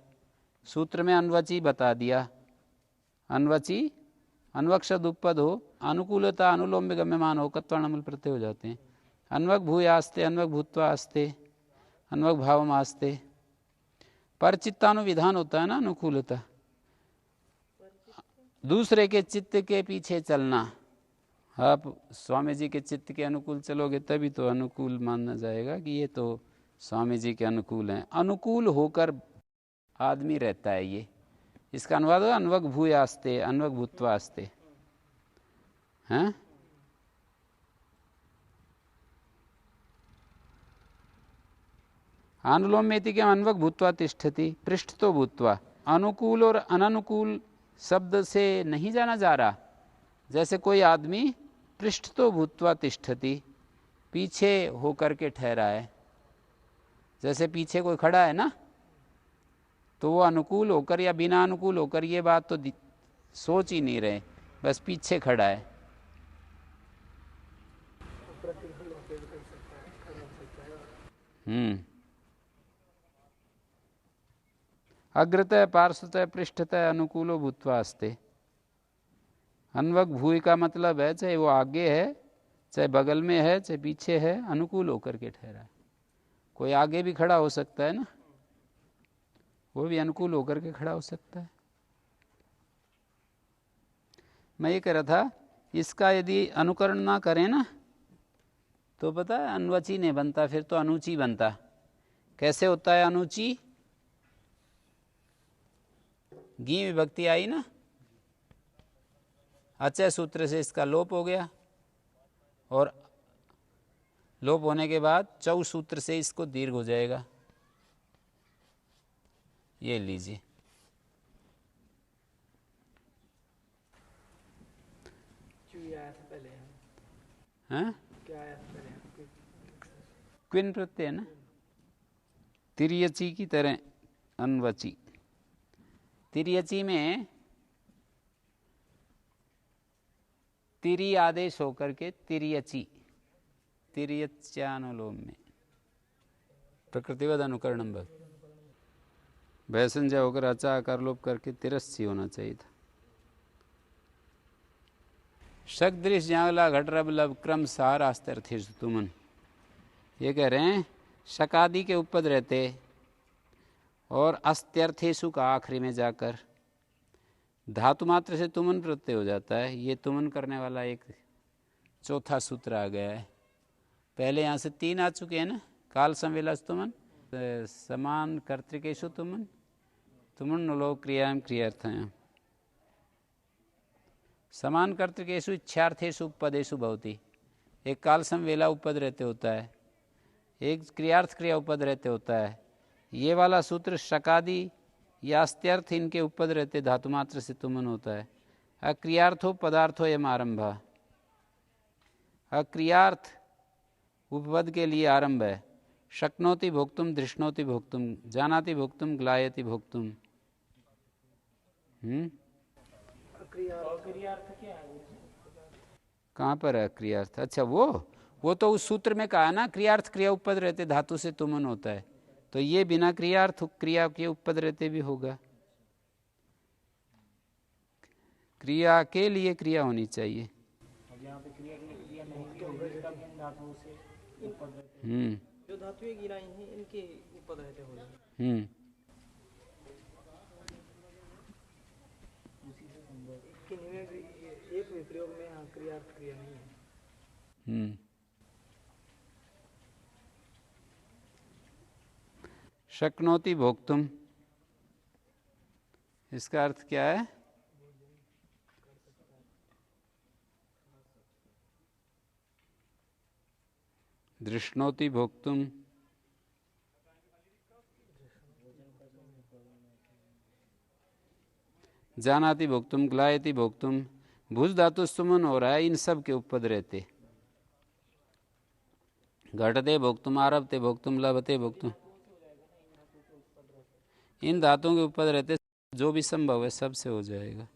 सूत्र में अनवची बता दिया। अनवची अनवक शब्द उपपद हो, अनुकूलता अनुलोम में गम्यमान हो, कत्वर्णमूल प्रत्यय हो जाते हैं। अनवक भूयास्ते, अनवक भूत्वा आस्ते, अनवक भावम आस्ते। पर चित्तानुविधान होता है ना, अनुकूलता, दूसरे के चित्त के पीछे चलना। आप स्वामी जी के चित्त के अनुकूल चलोगे तभी तो अनुकूल मानना जाएगा कि ये तो स्वामी जी के अनुकूल हैं। अनुकूल होकर आदमी रहता है, ये इसका अनुवाद हो अनवक भूयास्ते, अनवक भूत्वास्ते, हैं। अनुलोम में के अनवक भूत्वा तिष्ठति, पृष्ठ तो भूत्वा। अनुकूल और अननुकूल शब्द से नहीं जाना जा रहा, जैसे कोई आदमी पृष्ठ तो भूत्वा तिष्ठति, पीछे होकर के ठहरा है, जैसे पीछे कोई खड़ा है ना, तो वो अनुकूल होकर या बिना अनुकूल होकर ये बात तो सोच ही नहीं रहे, बस पीछे खड़ा है। अग्रतः पार्श्वतः पृष्ठतः अनुकूलो भूत्वा अस्ते। अनवक भूय का मतलब है चाहे वो आगे है, चाहे बगल में है, चाहे पीछे है, अनुकूल होकर के ठहरा है। कोई आगे भी खड़ा हो सकता है ना, वो भी अनुकूल होकर के खड़ा हो सकता है। मैं ये कह रहा था, इसका यदि अनुकरण ना करें ना तो पता है अनवची नहीं बनता, फिर तो अनुची बनता। कैसे होता है अनुची, गी विभक्ति आई ना, अचय सूत्र से इसका लोप हो गया और लोप होने के बाद चौ सूत्र से इसको दीर्घ हो जाएगा। ये लीजिए, आया था पहले, हैं क्या आया था पहले, क्विन प्रत्यय है ना, तिर्यची की तरह अनवची। तिर्यची में तिरी आदेश होकर के तिर्यची, तिर्यच्यानुलोम में प्रकृतिवद अनुकरणम भव, भयसंजय होकर अचा आकार लोप करके तिरस्सी होना चाहिए था। शक्दृश ज्ञावला घट रब लब क्रम सार आस्त्यर्थेषु तुमन, ये कह रहे हैं शकादि के उपपद रहते और अस्त्यर्थेषु का आखिरी में जाकर धातु मात्र से तुमन प्रत्यय हो जाता है। ये तुमन करने वाला एक चौथा सूत्र आ गया है। पहले यहाँ से 3 आ चुके हैं ना, काल संवेलास तुमन, समान कर्तृकेषु तुमन, तुमन नुलो क्रियाम क्रियार्थायाम। समान कर्तृकेषु इच्छार्थेषु उपपदेषु भवति, एक काल संवेला उपपद रहते होता है, एक क्रियार्थ क्रिया उपपद रहते होता है। ये वाला सूत्र शकादि या अस्त्यर्थ इनके उपपद रहते धातु मात्र से तुमन होता है। अक्रियार्थो पदार्थो एवं आरंभा, अक्रियार्थ उपपद के लिए आरंभ है। शक्नोति भोक्तुम, दृष्णोति भोक्तुम, जानाति भोक्तुम, ग्लायति भोक्तुम। कहाँ पर है क्रियार्थ? अच्छा वो तो उस सूत्र में कहा ना, क्रियार्थ क्रिया उपपद रहते धातु से तुमन होता है, तो ये बिना क्रियार्थ क्रिया के उपपद रहते भी होगा। क्रिया के लिए क्रिया होनी चाहिए। जो धातुएं गिराई हैं इनके उपपद रहते होंगे। एक भी प्रयोग में यहाँ क्रियार्थ क्रिया नहीं है। शक्नोति भोक्तुम, इसका अर्थ क्या है? दृष्णोति भोक्तुम, जानाति भोक्तुम, ग्लायति भोक्तुम, भुज धातु सुमन हो रहा है, इन सब के उपपद रहते। घटते भोक्तुम, आरभते भोक्तुम, लभते भोक्तुम, इन धातुओं के उपपद रहते। जो भी संभव है सबसे हो जाएगा।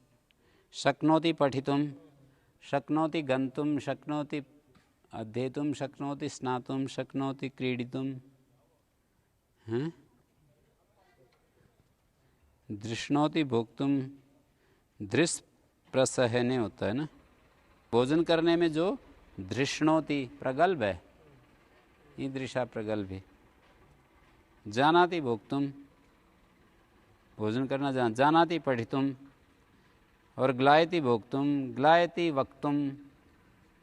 शक्नोति पठितुम, शक्नोति गंतुम, शक्नोति अध्येतुम, शक्नोति स्नातुम, शक्नोति क्रीडितुम। दृष्णोति भोक्तुम, दृश प्रसहने होता है ना, भोजन करने में जो दृष्णोति प्रगल्भ है, ये दृशा प्रगल्भ है। जानाति भोक्तुम, भोजन करना जान, जानाति पठितुम, और ग्लायति भोक्तुम, ग्लायति वक्तुम,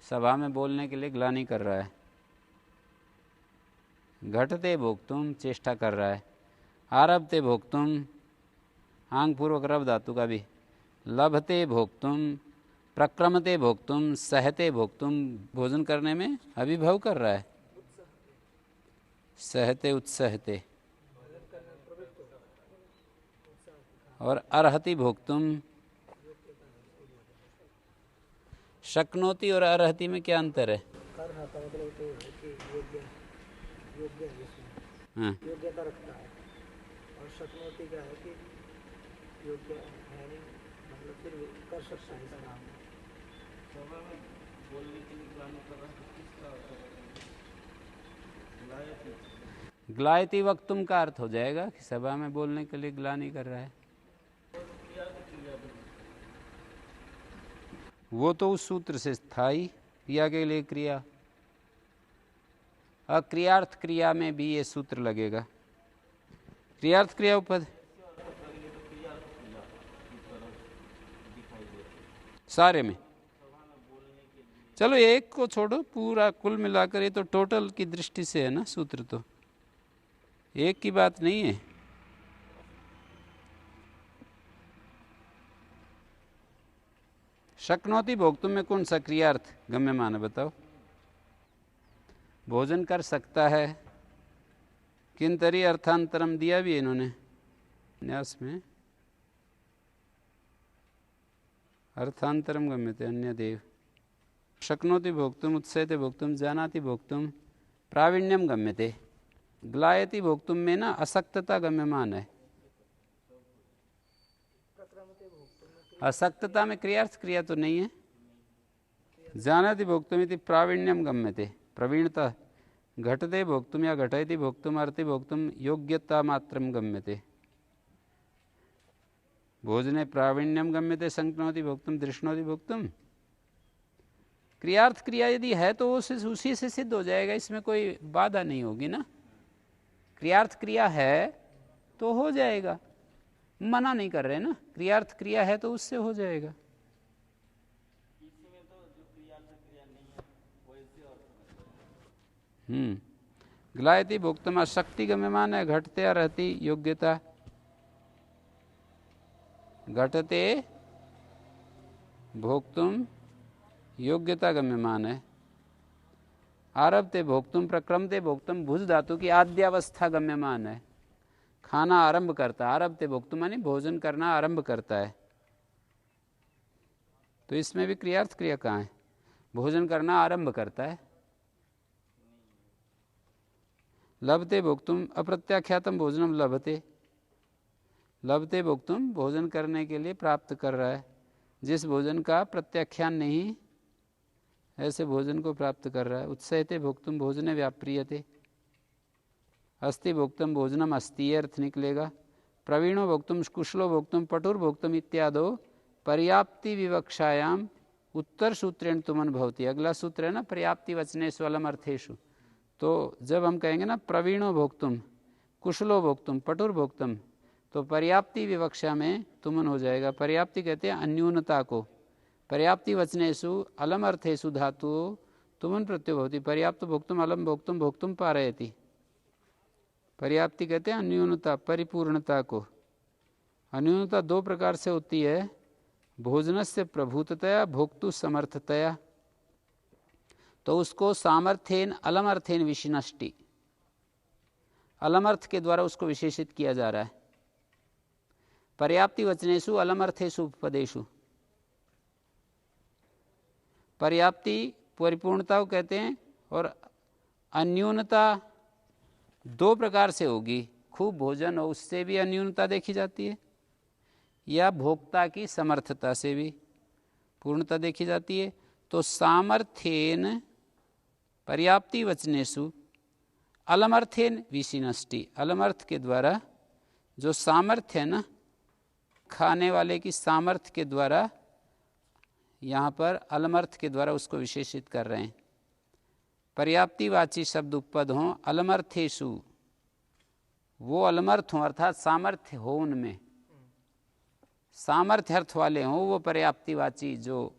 सभा में बोलने के लिए ग्लानि कर रहा है। घटते भोक्तुम, चेष्टा कर रहा है। आरभते भोक्तुम, आंग पूर्वक रव धातु का भी। लभते भोक्तुम, प्रक्रमते भोक्तुम, सहते भोक्तुम, भोजन करने में अभिभव कर रहा है। सहते उत्सहते। और अर्हति भोक्तुम। शक्नोति और अर्हति में क्या अंतर है? योग्यता रखता है, और शक्नोति का है कि योग्य है नहीं, मतलब फिर कर सकता है इसका नाम। सभा में बोलने के लिए ग्लानि कर रहा है, किसका ग्लायति? ग्लायति वक्तुम का अर्थ हो जाएगा कि सभा में बोलने के लिए ग्लानि कर रहा है। वो तो उस सूत्र से था ही, क्रिया के लिए क्रिया। अक्रियार्थ क्रिया में भी ये सूत्र लगेगा। क्रियार्थ क्रिया उपपद सारे में। चलो एक को छोड़ो, पूरा कुल मिलाकर ये तो टोटल की दृष्टि से है ना सूत्र, तो एक की बात नहीं है। शक्नोति भोक्तुम में कौन सा क्रियार्थ गम्यमान है बताओ? भोजन कर सकता है, किंतरी अर्थांतरम दिया भी है इन्होंने न्यास में। अर्थांतरम गम्यते अन्य देव। शक्नोति भोक्तुम, उत्सयते भोक्तुम, जानाति भोक्तुम, प्रावीण्यम गम्यते। ग्लायति भोक्तुम में ना असक्तता गम्यमान है। असक्तता में क्रियार्थ क्रिया तो नहीं है। जानति भोक्तुमिति प्रावीण्यम गम्यते, प्रवीणता। घटते भोक्तुम या घटयति भोक्तुम अर्ति भोक्तुम योग्यता मात्रम गम्यते। भोजने प्रावीण्यम गम्यते संक्नोति भोक्तुम दृष्णोति भोक्तुम। क्रियार्थ क्रिया यदि है तो उसी से सिद्ध हो जाएगा, इसमें कोई बाधा नहीं होगी ना। क्रियार्थ क्रिया है तो हो जाएगा, मना नहीं कर रहे ना, क्रियार्थ क्रिया है तो उससे हो जाएगा। इसमें तो जो क्रियार्थ क्रिया नहीं है वैसे और ग्लायति भोक्तुम शक्ति गम्यमान है। घटते या रहती योग्यता। घटते भोक्तुम योग्यता गम्यमान है। आरभते भोक्तुम प्रक्रमते भोक्तुम भुज धातु की आद्यावस्था गम्यमान है। खाना आरंभ करता है, आरभते भोक्तुम मानी भोजन करना आरंभ करता है। तो इसमें भी क्रियार्थ क्रिया कहाँ है? भोजन करना आरंभ करता है। लभते भोक्तुम अप्रत्याख्यातम भोजनम लभते। लभते भोक्तुम भोजन करने के लिए प्राप्त कर रहा है, जिस भोजन का प्रत्याख्यान नहीं ऐसे भोजन को प्राप्त कर रहा है। उत्सहते भोक्तुम भोजने व्याप्रियते। अस्ति भोक्तम भोजनम अस्ति अर्थ निकलेगा। प्रवीणो भोक्तुम कुशलो भोक्तुम पटुर भोक्तुम इत्यादो पर्याप्ति विवक्षायाम उत्तर सूत्रेण तुमन भवति। अगला सूत्र है ना पर्याप्ति वचनेषु अलम अर्थेषु। तो जब हम कहेंगे ना प्रवीणो भोक्तुम कुशलो भोक्तुम पटुर भोक्तुम, तो पर्याप्ति विवक्षा में तुमन हो जाएगा। पर्याप्ति कहते हैं अन्यूनता को। पर्याप्ति वचनेषु अलम अर्थेषु धातु तुमन प्रत्यय भवति। पर्याप्त भोक्तुम अलम भोक्तुम भोक्तुम पारयति। पर्याप्ति कहते हैं अन्यूनता, परिपूर्णता को। अन्यूनता दो प्रकार से होती है, भोजनस्य प्रभूततया भोक्तु समर्थतया। तो उसको सामर्थ्येन अलमर्थेन विशिनष्टि, अलमर्थ के द्वारा उसको विशेषित किया जा रहा है। पर्याप्ति वचनेषु अलमर्थेषु उपपदेषु। पर्याप्ति परिपूर्णता को कहते हैं, और अन्यूनता दो प्रकार से होगी। खूब भोजन हो उससे भी अन्यूनता देखी जाती है, या भोक्ता की समर्थता से भी पूर्णता देखी जाती है। तो सामर्थ्येन पर्याप्ति वचनेषु अलमर्थेन विशिनष्टि। अलमर्थ के द्वारा जो सामर्थ्य है ना, खाने वाले की सामर्थ्य के द्वारा यहाँ पर अलमर्थ के द्वारा उसको विशेषित कर रहे हैं। पर्याप्तिवाची शब्द उपपद हों अलमर्थेषु, वो अलमर्थ हों अर्थात सामर्थ्य हो उनमें, सामर्थ्य अर्थ वाले हों वो पर्याप्तिवाची। जो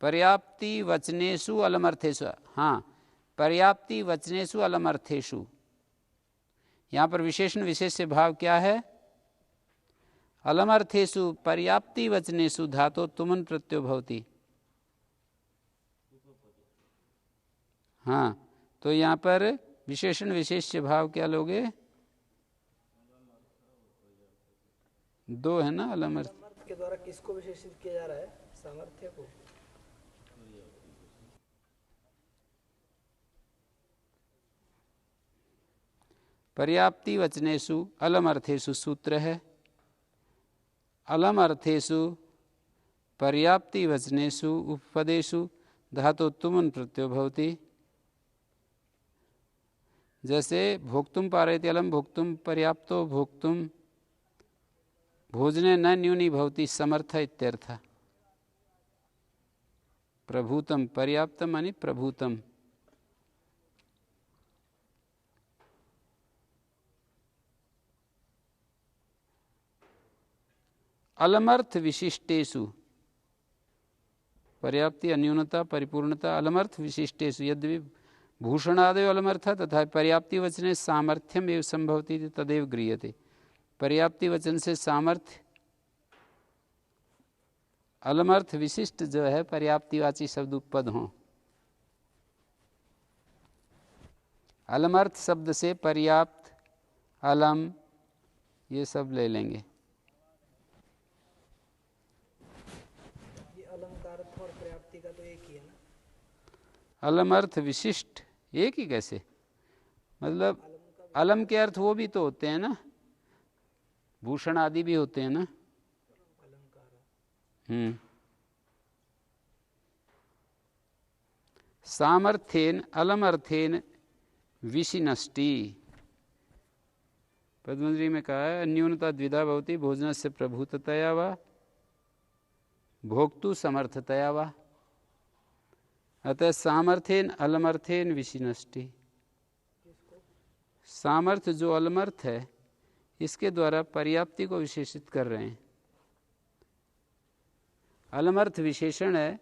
पर्याप्ति वचनेषु अलमर्थेषु, हाँ पर्याप्ति वचनेषु अलमर्थेषु, यहाँ पर विशेषण विशेष्य भाव क्या है? अलमर्थेषु पर्याप्ति वचनेषु धातो तुमन प्रत्ययो भवति। हाँ, तो यहाँ पर विशेषण विशेष्य भाव क्या लोगे? दो है ना अलमर्थ। के द्वारा किसको विशेषित किया जा रहा है? सामर्थ्य को। पर्याप्ति वचनेषु अलमर्थेषु सूत्र है। अलमर्थेषु पर्याप्ति वचनेषु उपपदेषु धातु तुमन प्रत्ययो भवति। जैसे भोक्तुम पारयति अलम भोक्तुम पर्याप्तो भोक्तुम भोजने न न्यूनी भवति समर्थ इत्यर्थ। प्रभूतम पर्याप्तम मानी प्रभूतम। अलमर्थ विशिष्टेषु पर्याप्ति अन्यूनता परिपूर्णता अलमर्थ विशिष्टेषु यद्यपि भूषणादयो अलमर्थ तथा पर्याप्ति वचने सामर्थ्यम एवं संभवती तदेव गृह्यते। पर्याप्ति वचन से सामर्थ्य अलमर्थ विशिष्ट जो है पर्याप्तिवाची शब्द उपपद हों। अलमर्थ शब्द से पर्याप्त अलम ये सब ले लेंगे। ये अलंकार और पर्याप्ति का तो एक ही है ना। अलमर्थ विशिष्ट एक ही कैसे? मतलब अलम के अर्थ वो भी तो होते हैं ना, भूषण आदि भी होते हैं ना। सामर्थ्येन अलमर्थेन विशिनष्टि। पद्मश्री में कहा है न्यूनता द्विधा भवति भोजनस्य प्रभुततया वा भोक्तु समर्थतया वा। अतः सामर्थ्येन अलमर्थेन विशिनष्टि। सामर्थ्य जो अलमर्थ है इसके द्वारा पर्याप्ति को विशेषित कर रहे हैं। अलमर्थ विशेषण है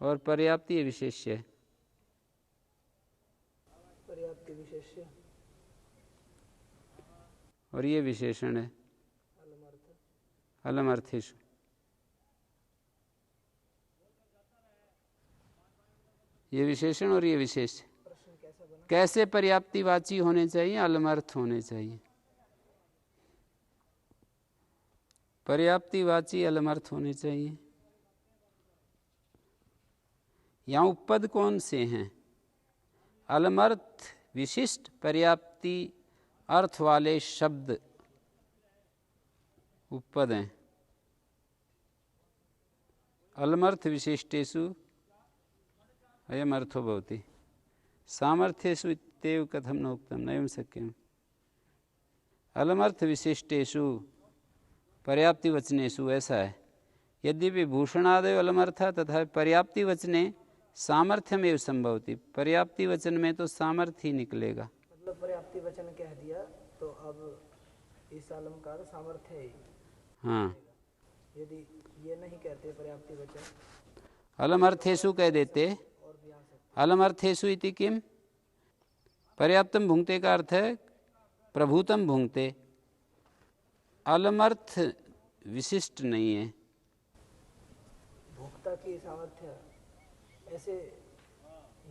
और पर्याप्ति विशेष्य है। पर्याप्ति विशेष्य और ये विशेषण है अलमर्थेषु। ये विशेषण और ये विशेष कैसे पर्याप्तिवाची होने चाहिए? अलमर्थ होने चाहिए। पर्याप्तिवाची अलमर्थ होने चाहिए। यहाँ उपपद कौन से हैं? अलमर्थ विशिष्ट पर्याप्ति अर्थ वाले शब्द उपपद हैं। अलमर्थ विशिष्टेषु अयम अर्थो भवति सामर्थ्येषु इत्येव कथम न उक्तम नैव शक्यम। अलमर्थ विशिष्टेषु पर्याप्ति वचनेषु ऐसा है। यद्यपि भूषणादयो अलमर्था तथा पर्याप्ति वचने सामर्थ्यमेव संभवति। पर्याप्ति वचन में तो सामर्थ्य ही निकलेगा। मतलब पर्याप्ति वचन कह दिया तो अब इस अलंकार सामर्थ्य है ही। हाँ, यदि ये नहीं कहते पर्याप्ति वचन अलमर्थेषु कह देते। अलमर्थेषु इति किम? पर्याप्तम भुंक्ते का अर्थ है प्रभुतम भुंक्ते। अलमर्थ विशिष्ट नहीं है। भोक्ता की सामर्थ्य ऐसे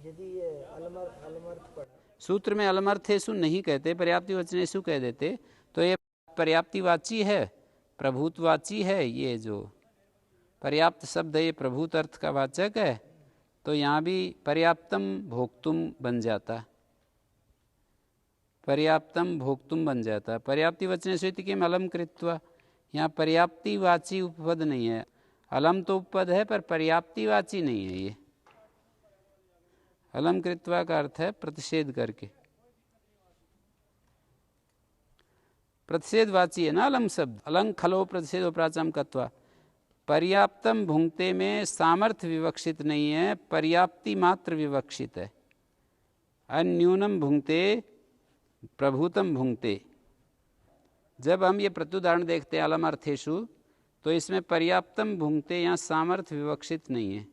यदि ये अलमर्थ पड़ा सूत्र में अलमर्थेषु नहीं कहते, पर्याप्ति वचनेषु कह देते तो ये पर्याप्तिवाची है, प्रभुतवाची है। ये जो पर्याप्त शब्द है ये प्रभुत अर्थ का वाचक है, तो यहाँ भी पर्याप्तम भोक्तुम बन जाता। पर्याप्तम भोक्तुम बन जाता। पर्याप्ति वचनेषु इति किम अलम कृत्वा। यहाँ पर्याप्तिवाची उपपद नहीं है। अलम तो उपपद है पर पर्याप्तिवाची नहीं है। ये अलम कृत्वा का अर्थ है प्रतिषेध करके। प्रतिषेधवाची है ना अलम शब्द। अलंग खलो प्रतिषेधो प्राचम कत्वा। पर्याप्तम भुंक्ते में सामर्थ्य विवक्षित नहीं है, पर्याप्ति मात्र विवक्षित है। अन्यूनम भुंक्ते प्रभुतम भुंक्ते। जब हम ये प्रत्युदाहरण देखते हैं अलमर्थेषु तो इसमें पर्याप्तम भुंक्ते यहाँ सामर्थ्य विवक्षित नहीं है,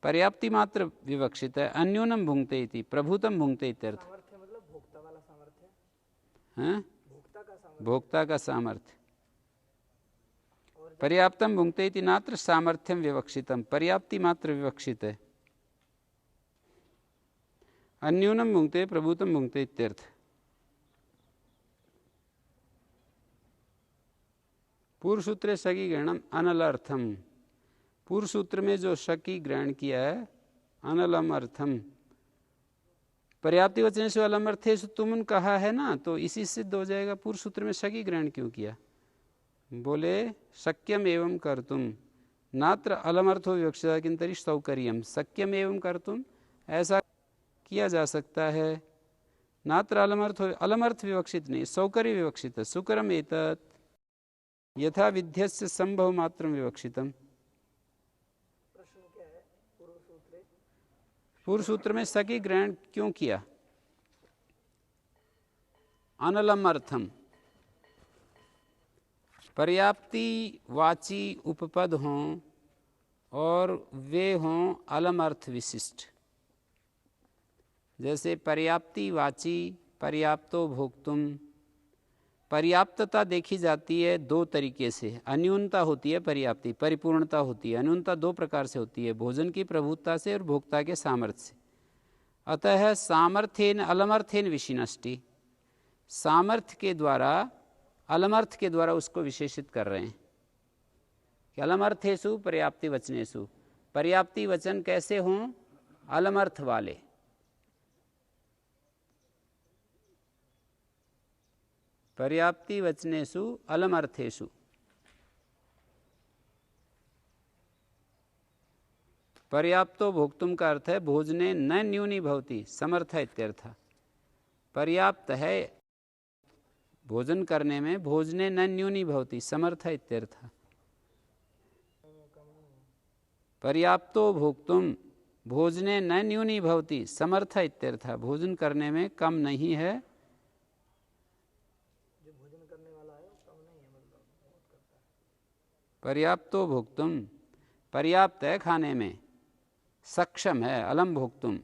पर्याप्ति मात्र विवक्षित है। अन्यूनम भुंक्ते इति प्रभुतम भुंक्ते इत्यर्थ। सामर्थ्य मतलब भोक्ता वाला सामर्थ्य हैं? भोक्ता का सामर्थ्य। भोक्ता का सामर्थ्य। पर्याप्तम भुंक्ते इति नात्र सामर्थ्यम विवक्षितम। पर्याप्ति मात्र विवक्षित है। अन्यूनम भुंक्ते प्रभुतम भुंक्ते इत्यर्थ। पूर्व सूत्रे सगी ग्रहणम अनलर्थम। पूर्व सूत्र में जो शकी ग्रहण किया है अनलम अर्थम। पर्याप्ति वचन से अलम अर्थेषु तुमन कहा है ना, तो इसी सिद्ध हो जाएगा। पूर्व सूत्र में शकी ग्रहण क्यों किया? बोले शक्यम एवं कर्तुम नात्र अलमर्थो विवक्षिता किंतरि सौकर्यम। शक्यम एवं कर्तुम ऐसा किया जा सकता है। नात्र अलमर्थ विवक्षित नहीं, सौकर्य विवक्षित है। सुकरम एतत् यथा विध्यस्य संभव मात्रम विवक्षितम। प्रश्न क्या है? पूर्व सूत्र में सकी ग्रहण क्यों किया? अनलम अर्थम। पर्याप्ति वाची उपपद हों और वे हों अलम अर्थ विशिष्ट। जैसे पर्याप्ति वाची पर्याप्तो भोक्तुम। पर्याप्तता देखी जाती है दो तरीके से। अन्यूनता होती है पर्याप्ति, परिपूर्णता होती है। अन्यूनता दो प्रकार से होती है, भोजन की प्रभुता से और भोक्ता के सामर्थ्य से। अतः सामर्थ्येन अलमर्थेन विशिनष्टि। सामर्थ्य के द्वारा अलमर्थ के द्वारा उसको विशेषित कर रहे हैं कि अलमर्थेषु पर्याप्ति वचनेषु। पर्याप्ति वचन कैसे हों? अलमर्थ वाले। पर्याप्ति वचनेषु अलमर्थेषु। पर्याप्तो भोक्तुम का अर्थ है भोजने न न्यूनी भवति समर्थ इत्यर्थ। पर्याप्त है भोजन करने में, भोजने न न्यूनी भवति समर्थ इत्यर्थ। पर्याप्तो भोक्तुम भोजने न न्यूनी भवति समर्थ इत्यर्थ। भोजन करने में कम नहीं है। जो भोजन करने वाला है वो कम नहीं है, मतलब बहुत करता है। पर्याप्तो भोक्तुम पर्याप्त है खाने में, सक्षम है। अलम भोक्तुम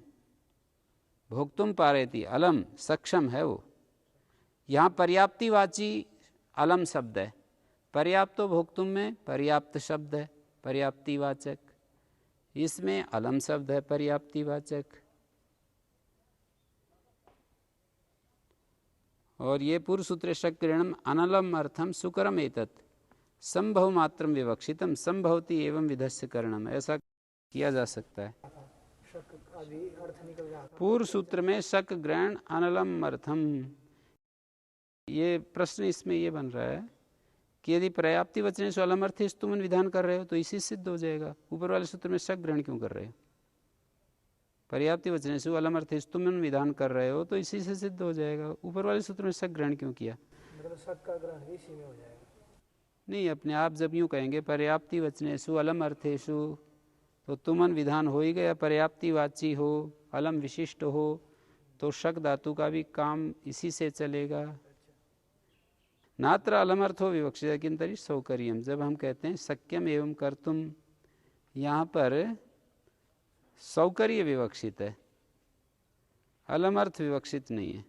भोक्तुम पारेति अलम सक्षम है वो। यहाँ पर्याप्तिवाची अलम शब्द है। पर्याप्तो भोक्तुम में पर्याप्त शब्द है पर्याप्तिवाचक, इसमें अलम शब्द है पर्याप्तिवाचक। और ये पूर्व सूत्र शक्रिणम अनलम अर्थम सुकरम एतत् संभव मात्रम विवक्षितम संभवती एवं विधस्य करणम। ऐसा किया जा सकता है। शक अभी अर्थ निकल रहा था। पूर्व सूत्र में शक ग्रहण अनलम अर्थम, ये प्रश्न इसमें ये बन रहा है कि यदि पर्याप्ति वचने से अलम अर्थ तुमन विधान कर रहे हो तो इसी सिद्ध हो जाएगा। ऊपर वाले सूत्र में शक ग्रहण क्यों कर रहे हो? पर्याप्ति वचने से अलम अर्थ तुमन विधान कर रहे हो तो इसी से सिद्ध हो जाएगा। ऊपर वाले सूत्र में शक ग्रहण क्यों किया? मतलब शक का ग्रहण भी इसी में हो जाएगा। नहीं, अपने आप जब यूँ कहेंगे पर्याप्ति वचनेषु अलम अर्थेषु तो तुमन विधान हो ही गया। पर्याप्तिवाची हो, अलम विशिष्ट हो तो शक धातु का भी काम इसी से चलेगा। नात्र अलमर्थो विवक्षित किंतरि सौकर्यम। जब हम कहते हैं सक्यम एवं कर्तुम, यहाँ पर सौकर्य विवक्षित है, अलमर्थ विवक्षित नहीं है।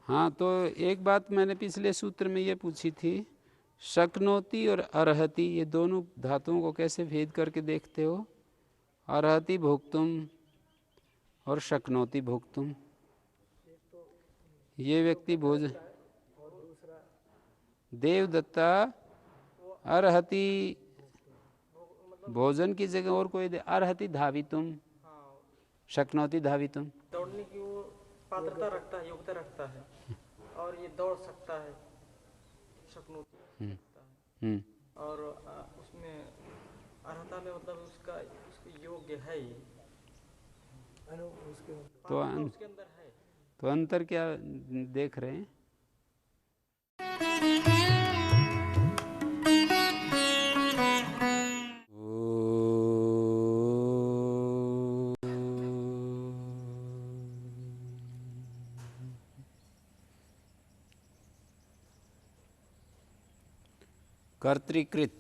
हाँ, तो एक बात मैंने पिछले सूत्र में ये पूछी थी, शक्नोति और अर्हति ये दोनों धातुओं को कैसे भेद करके देखते हो? अर्हति भोक्तुम और शक्नोति भोक्तुम। ये व्यक्ति भोजन देवदत्ता अर्हति भोजन की जगह और कोई अर्हति धावितुम शक्नोति धावितुम। दौड़ने की वो पात्रता रखता है, योग्यता रखता है और ये दौड़ सकता है, शक्नोति रखता है। और उसमें अर्हता में मतलब उसके योग्य है ये, उसके अंदर है। तो अंतर क्या देख रहे हैं? कर्तृकृत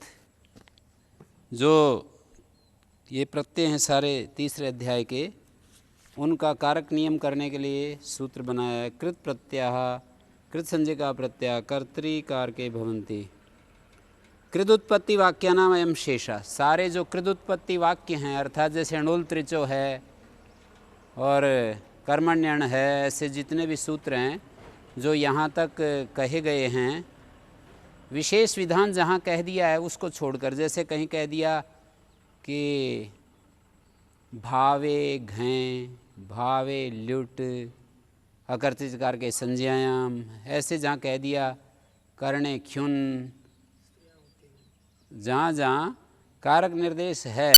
जो ये प्रत्यय हैं सारे तीसरे अध्याय के, उनका कारक नियम करने के लिए सूत्र बनाया है। कृत प्रत्यय कृत संजय का प्रत्यय कर्तृकार के भवन्ति। कृदुत्पत्ति वाक्यानाम अयम शेषा। सारे जो कृदुत्पत्ति वाक्य हैं, अर्थात जैसे अणुल त्रिचो है और कर्मण्यण है, ऐसे जितने भी सूत्र हैं जो यहाँ तक कहे गए हैं, विशेष विधान जहाँ कह दिया है उसको छोड़कर, जैसे कहीं कह दिया कि भावे घैं, भावे ल्युट, अकर्तृकार के संज्ञायाम, ऐसे जहाँ कह दिया करणे ख्युन, जहाँ जहाँ कारक निर्देश है